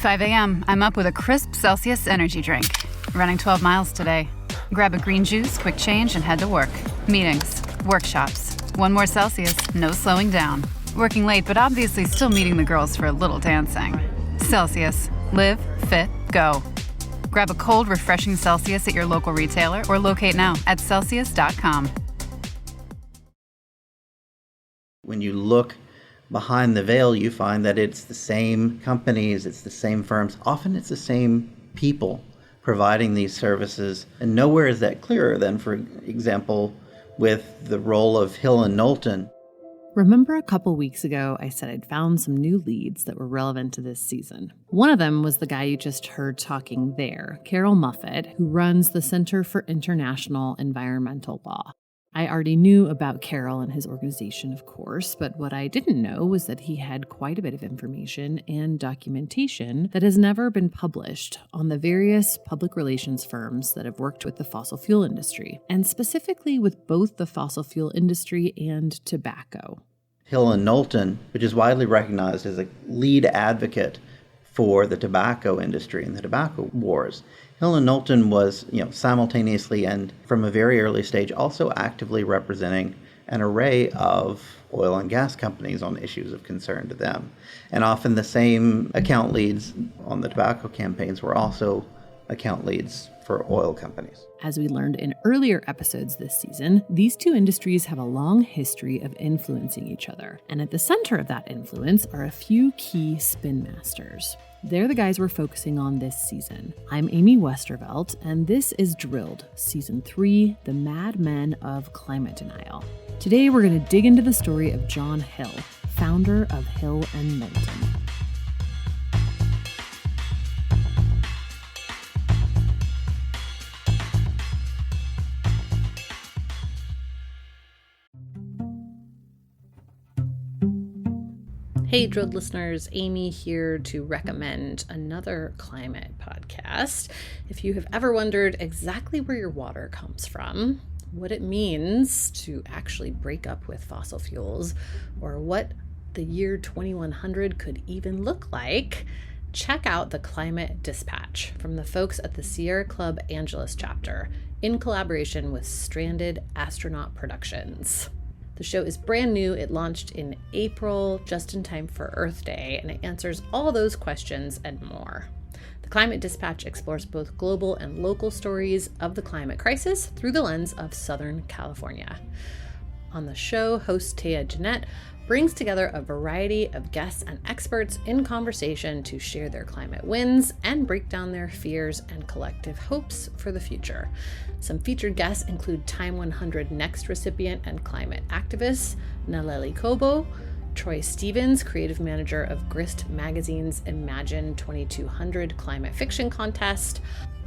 5 a.m. I'm up with a crisp Celsius energy drink. Running 12 miles today. Grab a green juice, quick change, and head to work. Meetings, workshops. One more Celsius, no slowing down. Working late, but obviously still meeting the girls for a little dancing. Celsius. Live, fit, go. Grab a cold, refreshing Celsius at your local retailer or locate now at Celsius.com. When you look behind the veil, you find that it's the same companies, it's the same firms. Often it's the same people providing these services. And nowhere is that clearer than, for example, with the role of Hill and Knowlton. Remember a couple weeks ago, I said I'd found some new leads that were relevant to this season. One of them was the guy you just heard talking there, Carol Muffett, who runs the Center for International Environmental Law. I already knew about Carol and his organization, of course, but what I didn't know was that he had quite a bit of information and documentation that has never been published on the various public relations firms that have worked with the fossil fuel industry, and specifically with both the fossil fuel industry and tobacco. Hill and Knowlton, which is widely recognized as a lead advocate for the tobacco industry and the tobacco wars. Hill and Knowlton was, simultaneously and from a very early stage also actively representing an array of oil and gas companies on issues of concern to them. And often the same account leads on the tobacco campaigns were also account leads for oil companies. As we learned in earlier episodes this season, these two industries have a long history of influencing each other. And at the center of that influence are a few key spin masters. They're the guys we're focusing on this season. I'm Amy Westervelt, and this is Drilled, Season 3, The Mad Men of Climate Denial. Today we're going to dig into the story of John Hill, founder of Hill and Knowlton. Hey, Drilled listeners, Amy here to recommend another climate podcast. If you have ever wondered exactly where your water comes from, what it means to actually break up with fossil fuels, or what the year 2100 could even look like, check out the Climate Dispatch from the folks at the Sierra Club Angeles chapter in collaboration with Stranded Astronaut Productions. The show is brand new. It launched in April, just in time for Earth Day, and it answers all those questions and more. The Climate Dispatch explores both global and local stories of the climate crisis through the lens of Southern California. On the show, host Taya Jeanette brings together a variety of guests and experts in conversation to share their climate wins and break down their fears and collective hopes for the future. Some featured guests include Time 100 Next recipient and climate activist Naleli Kobo, Troy Stevens, creative manager of Grist Magazine's Imagine 2200 Climate Fiction Contest,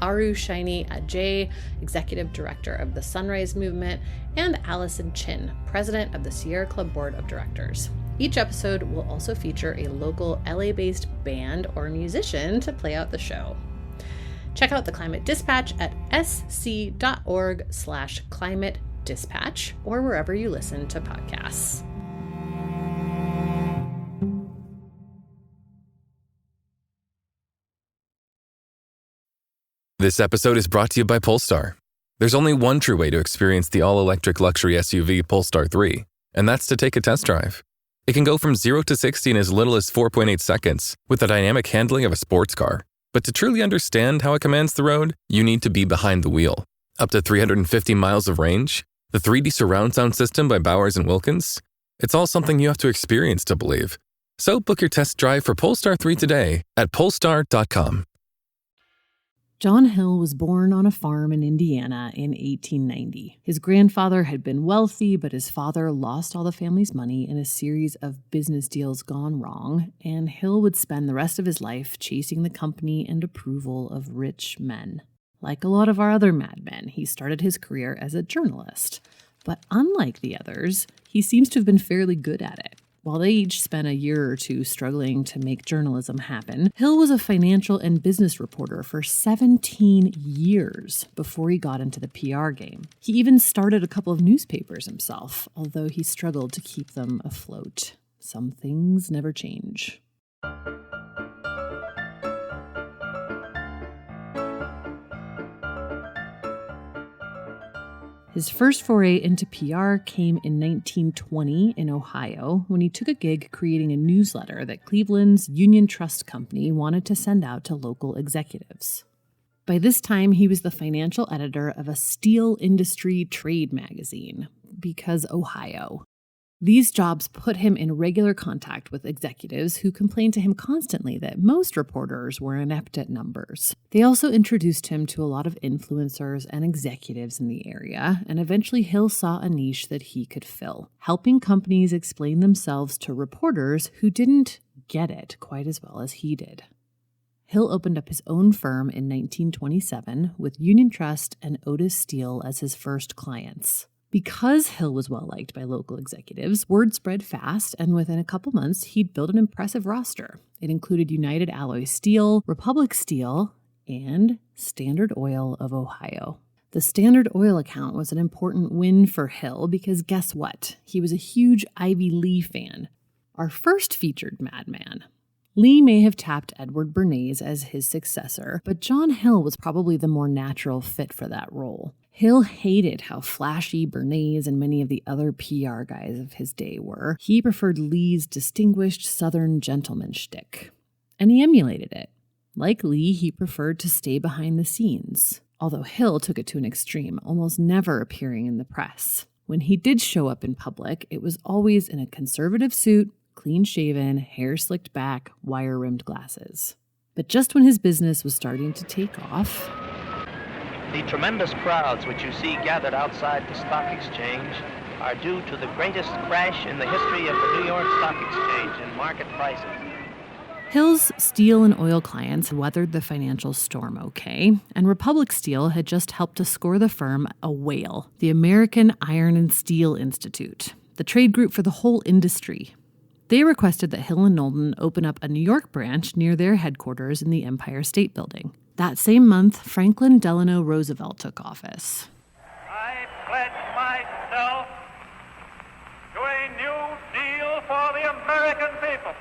Aru Shaini Ajay, executive director of the Sunrise Movement, and Allison Chin, president of the Sierra Club Board of Directors. Each episode will also feature a local LA-based band or musician to play out the show. Check out the Climate Dispatch at sc.org/climate dispatch or wherever you listen to podcasts. This episode is brought to you by Polestar. There's only one true way to experience the all-electric luxury SUV Polestar 3, and that's to take a test drive. It can go from 0 to 60 in as little as 4.8 seconds with the dynamic handling of a sports car. But to truly understand how it commands the road, you need to be behind the wheel. Up to 350 miles of range, the 3D surround sound system by Bowers & Wilkins. It's all something you have to experience to believe. So book your test drive for Polestar 3 today at polestar.com. John Hill was born on a farm in Indiana in 1890. His grandfather had been wealthy, but his father lost all the family's money in a series of business deals gone wrong, and Hill would spend the rest of his life chasing the company and approval of rich men. Like a lot of our other madmen, he started his career as a journalist. But unlike the others, he seems to have been fairly good at it. While they each spent a year or two struggling to make journalism happen, Hill was a financial and business reporter for 17 years before he got into the PR game. He even started a couple of newspapers himself, although he struggled to keep them afloat. Some things never change. His first foray into PR came in 1920 in Ohio when he took a gig creating a newsletter that Cleveland's Union Trust Company wanted to send out to local executives. By this time, he was the financial editor of a steel industry trade magazine, because Ohio. These jobs put him in regular contact with executives who complained to him constantly that most reporters were inept at numbers. They also introduced him to a lot of influencers and executives in the area, and eventually Hill saw a niche that he could fill, helping companies explain themselves to reporters who didn't get it quite as well as he did. Hill opened up his own firm in 1927 with Union Trust and Otis Steel as his first clients. Because Hill was well-liked by local executives, word spread fast, and within a couple months, he'd built an impressive roster. It included United Alloy Steel, Republic Steel, and Standard Oil of Ohio. The Standard Oil account was an important win for Hill because guess what? He was a huge Ivy Lee fan. Our first featured madman. Lee may have tapped Edward Bernays as his successor, but John Hill was probably the more natural fit for that role. Hill hated how flashy Bernays and many of the other PR guys of his day were. He preferred Lee's distinguished Southern gentleman shtick, and he emulated it. Like Lee, he preferred to stay behind the scenes, although Hill took it to an extreme, almost never appearing in the press. When he did show up in public, it was always in a conservative suit, clean-shaven, hair slicked back, wire-rimmed glasses. But just when his business was starting to take off, the tremendous crowds which you see gathered outside the stock exchange are due to the greatest crash in the history of the New York Stock Exchange in market prices. Hill's steel and oil clients weathered the financial storm okay, and Republic Steel had just helped to score the firm a whale, the American Iron and Steel Institute, the trade group for the whole industry. They requested that Hill and Knowlton open up a New York branch near their headquarters in the Empire State Building. That same month, Franklin Delano Roosevelt took office. I pledge myself to a new deal for the American people.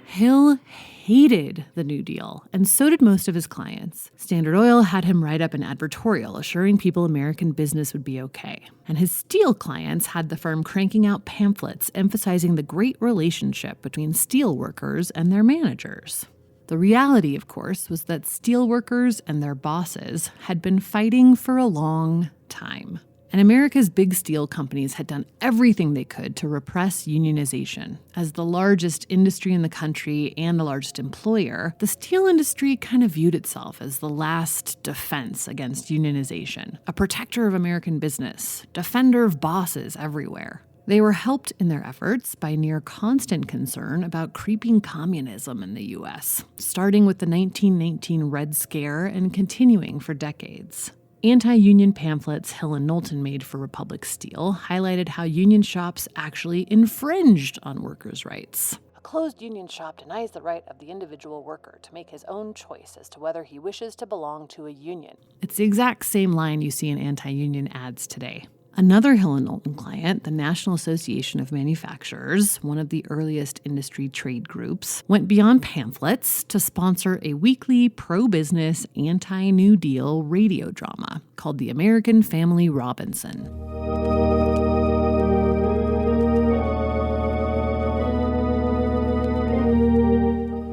Hill hated the New Deal, and so did most of his clients. Standard Oil had him write up an advertorial assuring people American business would be okay. And his steel clients had the firm cranking out pamphlets emphasizing the great relationship between steel workers and their managers. The reality, of course, was that steel workers and their bosses had been fighting for a long time. And America's big steel companies had done everything they could to repress unionization. As the largest industry in the country and the largest employer, the steel industry kind of viewed itself as the last defense against unionization, a protector of American business, defender of bosses everywhere. They were helped in their efforts by near constant concern about creeping communism in the U.S., starting with the 1919 Red Scare and continuing for decades. Anti-union pamphlets Hill and Knowlton made for Republic Steel highlighted how union shops actually infringed on workers' rights. A closed union shop denies the right of the individual worker to make his own choice as to whether he wishes to belong to a union. It's the exact same line you see in anti-union ads today. Another Hill and Knowlton client, the National Association of Manufacturers, one of the earliest industry trade groups, went beyond pamphlets to sponsor a weekly pro-business, anti-New Deal radio drama called The American Family Robinson.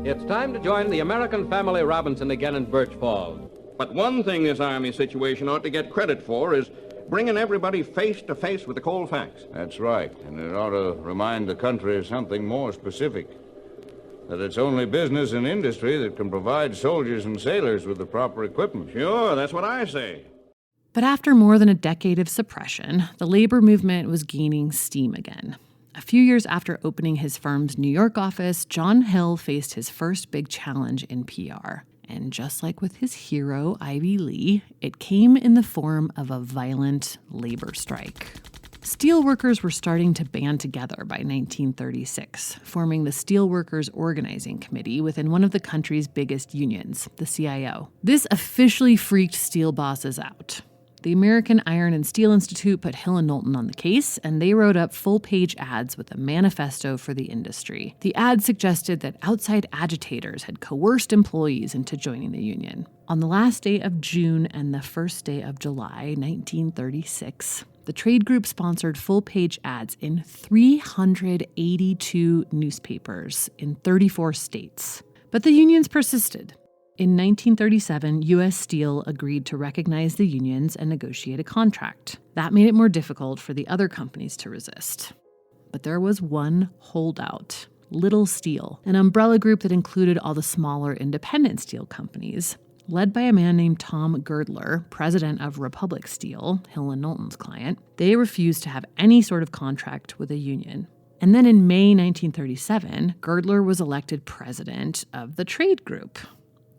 It's time to join the American Family Robinson again in Birch Falls. But one thing this Army situation ought to get credit for is bringing everybody face to face with the cold facts. That's right, and it ought to remind the country of something more specific. That it's only business and industry that can provide soldiers and sailors with the proper equipment. Sure, that's what I say. But after more than a decade of suppression, the labor movement was gaining steam again. A few years after opening his firm's New York office, John Hill faced his first big challenge in PR. And just like with his hero, Ivy Lee, it came in the form of a violent labor strike. Steelworkers were starting to band together by 1936, forming the Steelworkers Organizing Committee within one of the country's biggest unions, the CIO. This officially freaked steel bosses out. The American Iron and Steel Institute put Hill Knowlton on the case, and they wrote up full-page ads with a manifesto for the industry. The ads suggested that outside agitators had coerced employees into joining the union. On the last day of June and the first day of July 1936, the trade group sponsored full-page ads in 382 newspapers in 34 states. But the unions persisted. In 1937, U.S. Steel agreed to recognize the unions and negotiate a contract. That made it more difficult for the other companies to resist. But there was one holdout, Little Steel, an umbrella group that included all the smaller independent steel companies. Led by a man named Tom Girdler, president of Republic Steel, Hill and Knowlton's client, they refused to have any sort of contract with a union. And then in May 1937, Girdler was elected president of the trade group.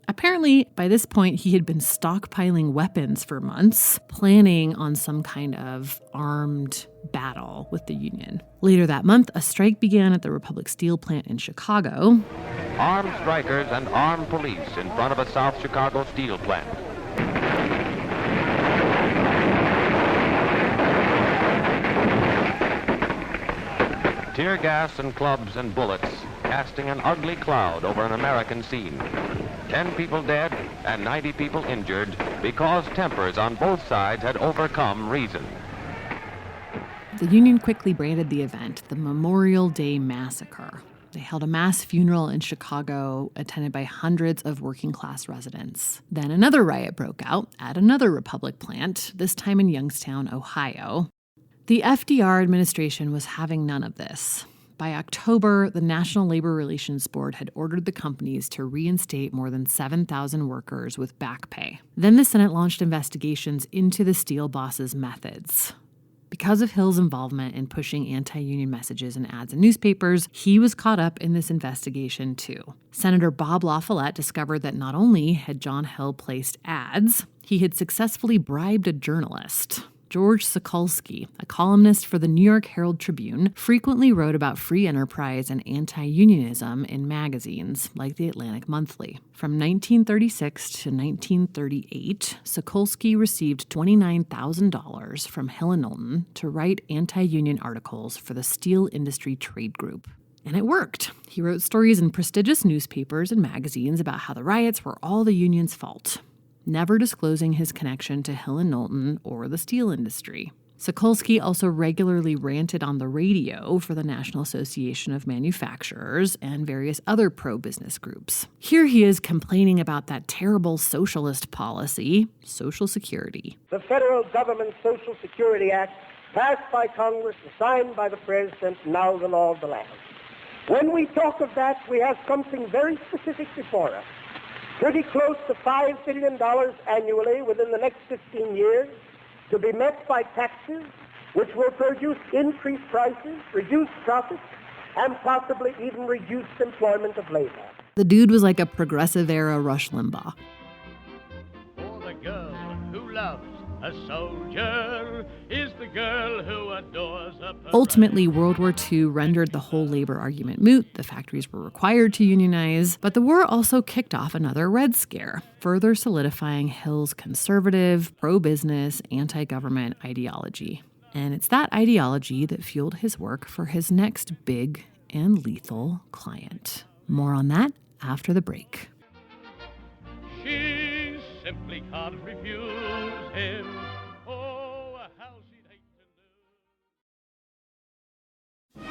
Apparently, by this point, he had been stockpiling weapons for months, planning on some kind of armed battle with the union. Later that month, a strike began at the Republic Steel plant in Chicago. Armed strikers and armed police in front of a South Chicago steel plant. Tear gas and clubs and bullets casting an ugly cloud over an American scene. 10 people dead and 90 people injured because tempers on both sides had overcome reason. The union quickly branded the event the Memorial Day Massacre. They held a mass funeral in Chicago attended by hundreds of working-class residents. Then another riot broke out at another Republic plant, this time in Youngstown, Ohio. The FDR administration was having none of this. By October, the National Labor Relations Board had ordered the companies to reinstate more than 7,000 workers with back pay. Then the Senate launched investigations into the steel boss's methods. Because of Hill's involvement in pushing anti-union messages in ads and newspapers, he was caught up in this investigation too. Senator Bob La Follette discovered that not only had John Hill placed ads, he had successfully bribed a journalist. George Sokolsky, a columnist for the New York Herald Tribune, frequently wrote about free enterprise and anti-unionism in magazines like the Atlantic Monthly. From 1936 to 1938, Sokolsky received $29,000 from Hill & Knowlton to write anti-union articles for the Steel Industry Trade Group. And it worked. He wrote stories in prestigious newspapers and magazines about how the riots were all the union's fault, never disclosing his connection to Hill & Knowlton or the steel industry. Sokolsky also regularly ranted on the radio for the National Association of Manufacturers and various other pro-business groups. Here he is complaining about that terrible socialist policy, Social Security. The federal government Social Security Act, passed by Congress, signed by the President, now the law of the land. When we talk of that, we have something very specific before us. Pretty close to $5 billion annually within the next 15 years to be met by taxes which will produce increased prices, reduced profits, and possibly even reduced employment of labor. The dude was like a progressive-era Rush Limbaugh. For the girl who loves a soldier is the girl who adores a parade. Ultimately, World War II rendered the whole labor argument moot. The factories were required to unionize, but the war also kicked off another Red Scare, further solidifying Hill's conservative, pro-business, anti-government ideology. And it's that ideology that fueled his work for his next big and lethal client. More on that after the break. She simply can't refuse him. Oh, how she'd hate to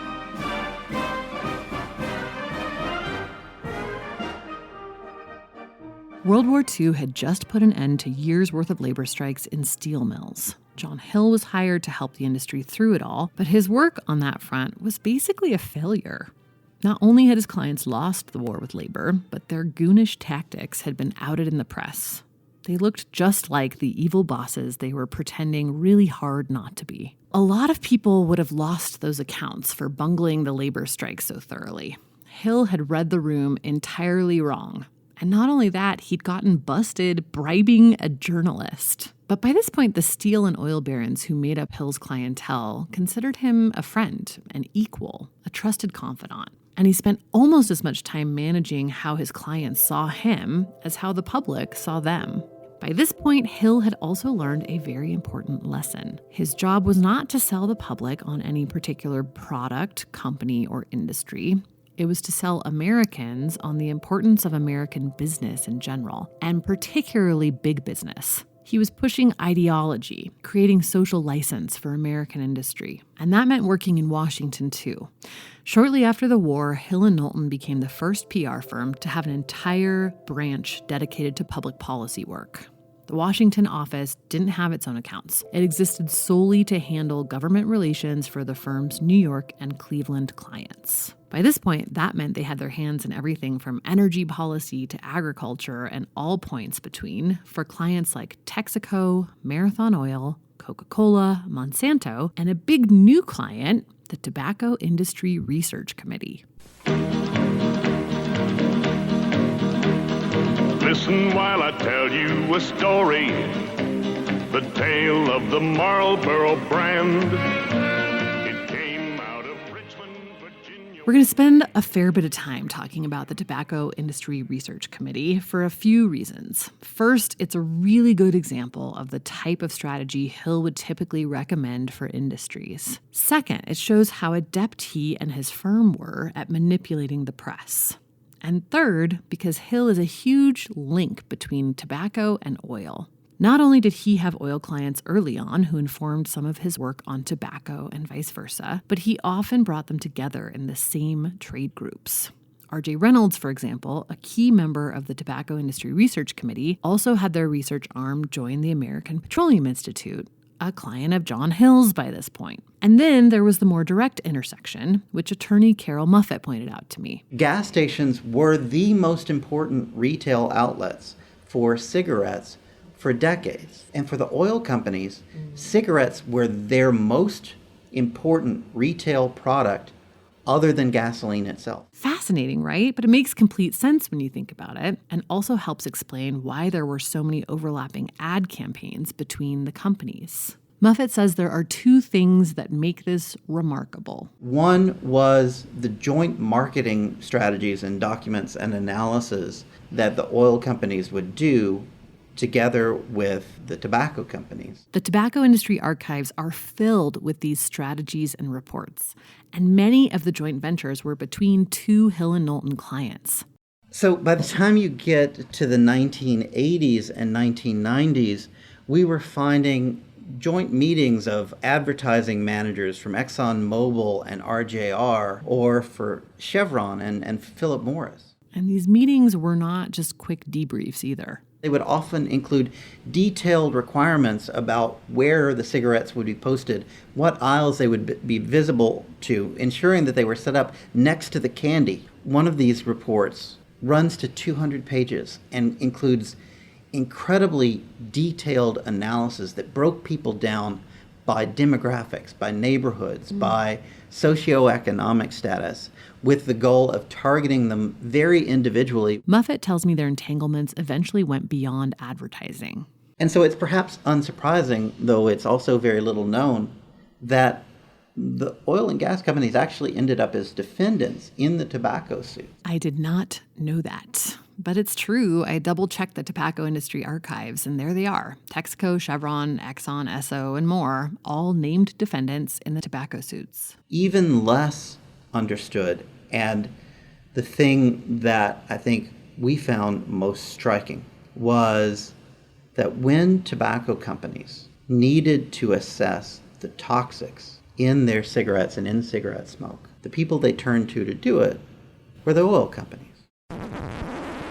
know. World War II had just put an end to years' worth of labor strikes in steel mills. John Hill was hired to help the industry through it all, but his work on that front was basically a failure. Not only had his clients lost the war with labor, but their goonish tactics had been outed in the press. They looked just like the evil bosses they were pretending really hard not to be. A lot of people would have lost those accounts for bungling the labor strike so thoroughly. Hill had read the room entirely wrong. And not only that, he'd gotten busted bribing a journalist. But by this point, the steel and oil barons who made up Hill's clientele considered him a friend, an equal, a trusted confidant. And he spent almost as much time managing how his clients saw him as how the public saw them. By this point, Hill had also learned a very important lesson. His job was not to sell the public on any particular product, company, or industry. It was to sell Americans on the importance of American business in general, and particularly big business. He was pushing ideology, creating social license for American industry. And that meant working in Washington, too. Shortly after the war, Hill Knowlton became the first PR firm to have an entire branch dedicated to public policy work. The Washington office didn't have its own accounts. It existed solely to handle government relations for the firm's New York and Cleveland clients. By this point, that meant they had their hands in everything from energy policy to agriculture and all points between for clients like Texaco, Marathon Oil, Coca-Cola, Monsanto, and a big new client, the Tobacco Industry Research Committee. Listen while I tell you a story, the tale of the Marlboro brand. It came out of Richmond, Virginia. We're going to spend a fair bit of time talking about the Tobacco Industry Research Committee for a few reasons. First, it's a really good example of the type of strategy Hill would typically recommend for industries. Second, it shows how adept he and his firm were at manipulating the press. And third, because Hill is a huge link between tobacco and oil. Not only did he have oil clients early on who informed some of his work on tobacco and vice versa, but he often brought them together in the same trade groups. R.J. Reynolds, for example, a key member of the Tobacco Industry Research Committee, also had their research arm join the American Petroleum Institute, a client of John Hill's by this point. And then there was the more direct intersection, which attorney Carol Muffett pointed out to me. Gas stations were the most important retail outlets for cigarettes for decades. And for the oil companies, cigarettes were their most important retail product other than gasoline itself. Fascinating, right? But it makes complete sense when you think about it, and also helps explain why there were so many overlapping ad campaigns between the companies. Muffett says there are two things that make this remarkable. One was the joint marketing strategies and documents and analysis that the oil companies would do together with the tobacco companies. The tobacco industry archives are filled with these strategies and reports, and many of the joint ventures were between two Hill and Knowlton clients. So by the time you get to the 1980s and 1990s, we were finding joint meetings of advertising managers from ExxonMobil and RJR, or for Chevron and Philip Morris. And these meetings were not just quick debriefs either. They would often include detailed requirements about where the cigarettes would be posted, what aisles they would be visible to, ensuring that they were set up next to the candy. One of these reports runs to 200 pages and includes incredibly detailed analysis that broke people down by demographics, by neighborhoods, by socioeconomic status, with the goal of targeting them very individually. Muffett tells me their entanglements eventually went beyond advertising. And so it's perhaps unsurprising, though it's also very little known, that the oil and gas companies actually ended up as defendants in the tobacco suit. I did not know that. But it's true. I double-checked the tobacco industry archives, and there they are. Texaco, Chevron, Exxon, Esso, and more, all named defendants in the tobacco suits. Even less understood, and the thing that I think we found most striking was that when tobacco companies needed to assess the toxics in their cigarettes and in cigarette smoke, the people they turned to do it were the oil companies.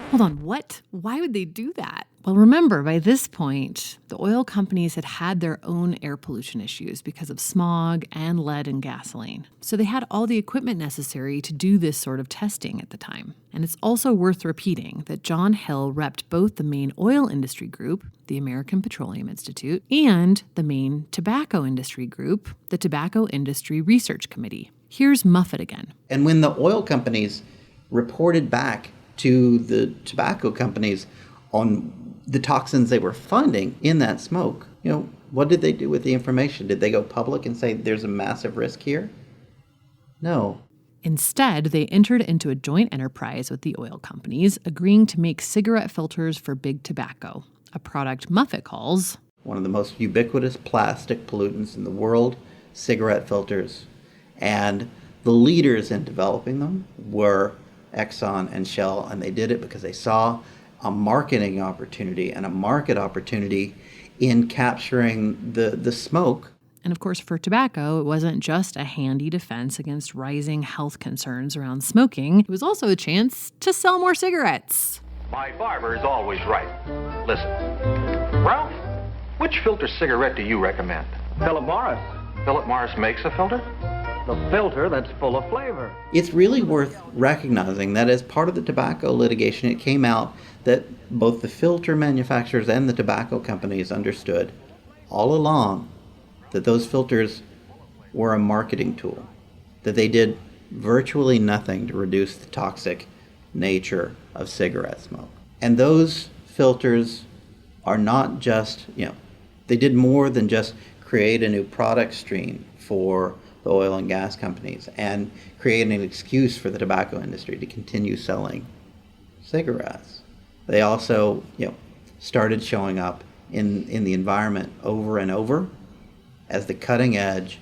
Hold on, what? Why would they do that? Well, remember, by this point, the oil companies had had their own air pollution issues because of smog and lead in gasoline. So they had all the equipment necessary to do this sort of testing at the time. And it's also worth repeating that John Hill repped both the main oil industry group, the American Petroleum Institute, and the main tobacco industry group, the Tobacco Industry Research Committee. Here's Muffett again. And when the oil companies reported back to the tobacco companies on the toxins they were finding in that smoke, what did they do with the information? Did they go public and say there's a massive risk here? No. Instead, they entered into a joint enterprise with the oil companies, agreeing to make cigarette filters for big tobacco, a product Muffet calls one of the most ubiquitous plastic pollutants in the world, cigarette filters. And the leaders in developing them were Exxon and Shell, and they did it because they saw a marketing opportunity and a market opportunity in capturing the smoke. And of course, for tobacco, it wasn't just a handy defense against rising health concerns around smoking. It was also a chance to sell more cigarettes. My barber is always right. Listen, Ralph, which filter cigarette do you recommend? Philip Morris. Philip Morris makes a filter? The filter that's full of flavor. It's really worth recognizing that as part of the tobacco litigation, it came out that both the filter manufacturers and the tobacco companies understood all along that those filters were a marketing tool, that they did virtually nothing to reduce the toxic nature of cigarette smoke. And those filters are not just, they did more than just create a new product stream for the oil and gas companies and create an excuse for the tobacco industry to continue selling cigarettes. They also, started showing up in the environment over and over as the cutting edge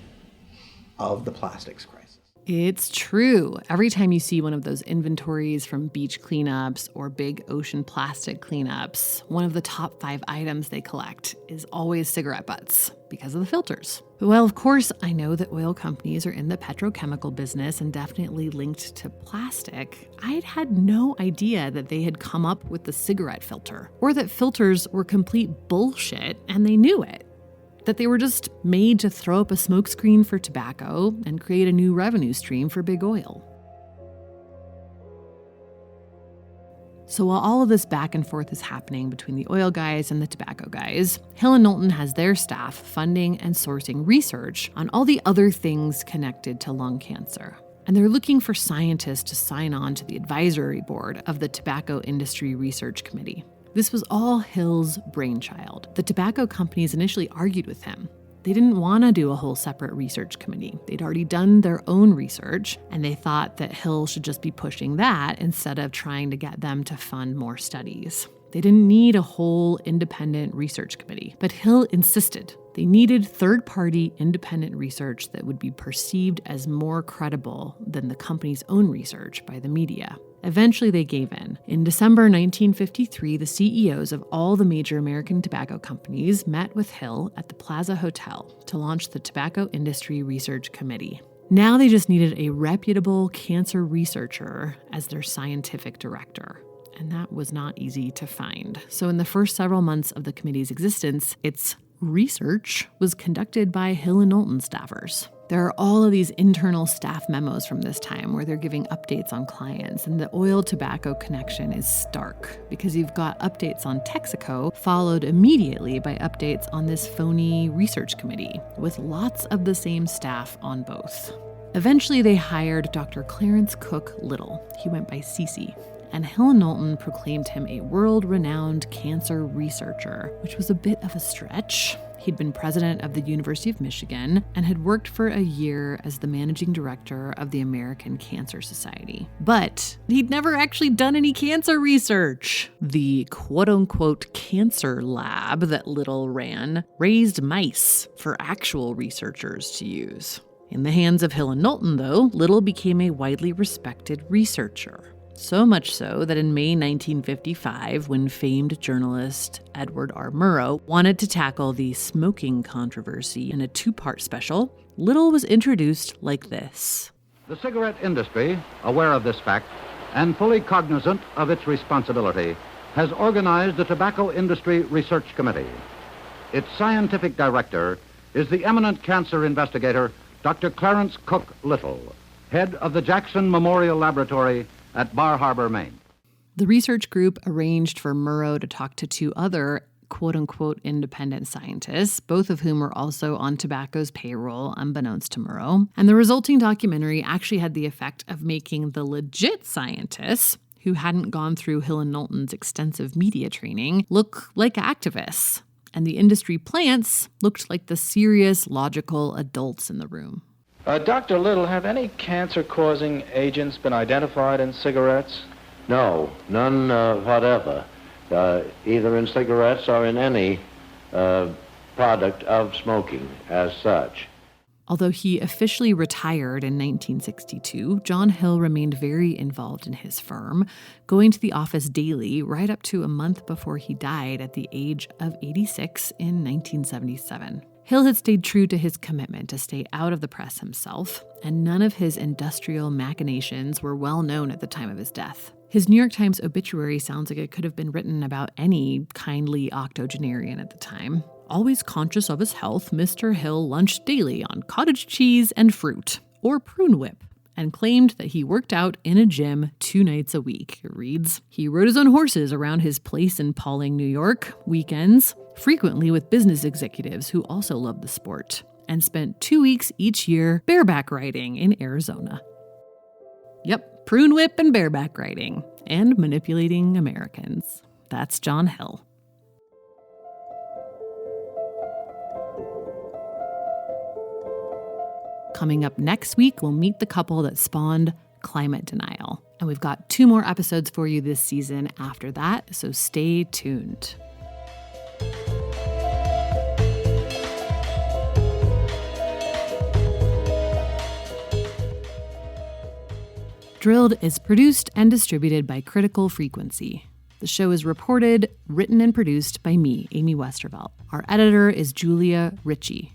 of the plastics crisis. It's true. Every time you see one of those inventories from beach cleanups or big ocean plastic cleanups, one of the top 5 items they collect is always cigarette butts because of the filters. Well, of course, I know that oil companies are in the petrochemical business and definitely linked to plastic. I'd had no idea that they had come up with the cigarette filter, or that filters were complete bullshit and they knew it. That they were just made to throw up a smokescreen for tobacco and create a new revenue stream for big oil. So while all of this back and forth is happening between the oil guys and the tobacco guys, Hill Knowlton has their staff funding and sourcing research on all the other things connected to lung cancer. And they're looking for scientists to sign on to the advisory board of the Tobacco Industry Research Committee. This was all Hill's brainchild. The tobacco companies initially argued with him. They didn't want to do a whole separate research committee. They'd already done their own research, and they thought that Hill should just be pushing that instead of trying to get them to fund more studies. They didn't need a whole independent research committee, but Hill insisted. They needed third-party independent research that would be perceived as more credible than the company's own research by the media. Eventually, they gave in. In December 1953, the CEOs of all the major American tobacco companies met with Hill at the Plaza Hotel to launch the Tobacco Industry Research Committee. Now they just needed a reputable cancer researcher as their scientific director. And that was not easy to find. So in the first several months of the committee's existence, its research was conducted by Hill Knowlton staffers. There are all of these internal staff memos from this time where they're giving updates on clients, and the oil-tobacco connection is stark because you've got updates on Texaco followed immediately by updates on this phony research committee with lots of the same staff on both. Eventually, they hired Dr. Clarence Cook Little. He went by Cece. And Hill Knowlton proclaimed him a world-renowned cancer researcher, which was a bit of a stretch. He'd been president of the University of Michigan and had worked for a year as the managing director of the American Cancer Society. But he'd never actually done any cancer research. The quote-unquote cancer lab that Little ran raised mice for actual researchers to use. In the hands of Hill and Knowlton, though, Little became a widely respected researcher. So much so that in May 1955, when famed journalist Edward R. Murrow wanted to tackle the smoking controversy in a 2-part special, Little was introduced like this. The cigarette industry, aware of this fact and fully cognizant of its responsibility, has organized the Tobacco Industry Research Committee. Its scientific director is the eminent cancer investigator, Dr. Clarence Cook Little, head of the Jackson Memorial Laboratory at Bar Harbor, Maine. The research group arranged for Murrow to talk to 2 other quote-unquote independent scientists, both of whom were also on tobacco's payroll, unbeknownst to Murrow. And the resulting documentary actually had the effect of making the legit scientists, who hadn't gone through Hill and Knowlton's extensive media training, look like activists. And the industry plants looked like the serious, logical adults in the room. Dr. Little, have any cancer-causing agents been identified in cigarettes? No, none whatever. either in cigarettes or in any product of smoking as such. Although he officially retired in 1962, John Hill remained very involved in his firm, going to the office daily right up to a month before he died at the age of 86 in 1977. Hill had stayed true to his commitment to stay out of the press himself, and none of his industrial machinations were well known at the time of his death. His New York Times obituary sounds like it could have been written about any kindly octogenarian at the time. Always conscious of his health, Mr. Hill lunched daily on cottage cheese and fruit, or prune whip, and claimed that he worked out in a gym 2 nights a week. It reads, he rode his own horses around his place in Pawling, New York, weekends, frequently with business executives who also loved the sport, and spent 2 weeks each year bareback riding in Arizona. Yep, prune whip and bareback riding, and manipulating Americans. That's John Hill. Coming up next week, we'll meet the couple that spawned Climate Denial. And we've got 2 more episodes for you this season after that, so stay tuned. Drilled is produced and distributed by Critical Frequency. The show is reported, written, and produced by me, Amy Westervelt. Our editor is Julia Ritchie.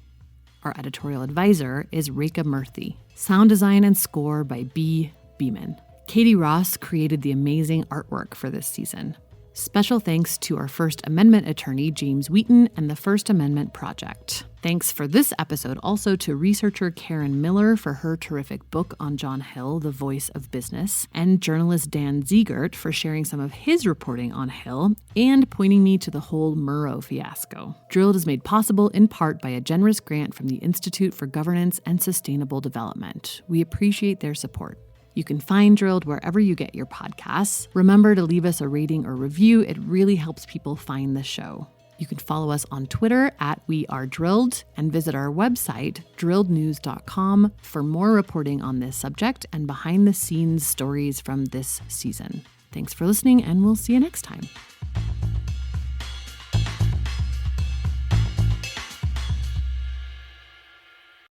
Our editorial advisor is Rekha Murthy. Sound design and score by B. Beeman. Katie Ross created the amazing artwork for this season. Special thanks to our First Amendment attorney, James Wheaton, and the First Amendment Project. Thanks for this episode also to researcher Karen Miller for her terrific book on John Hill, The Voice of Business, and journalist Dan Ziegert for sharing some of his reporting on Hill and pointing me to the whole Murrow fiasco. Drilled is made possible in part by a generous grant from the Institute for Governance and Sustainable Development. We appreciate their support. You can find Drilled wherever you get your podcasts. Remember to leave us a rating or review. It really helps people find the show. You can follow us on Twitter @WeAreDrilled and visit our website, drillednews.com, for more reporting on this subject and behind-the-scenes stories from this season. Thanks for listening, and we'll see you next time.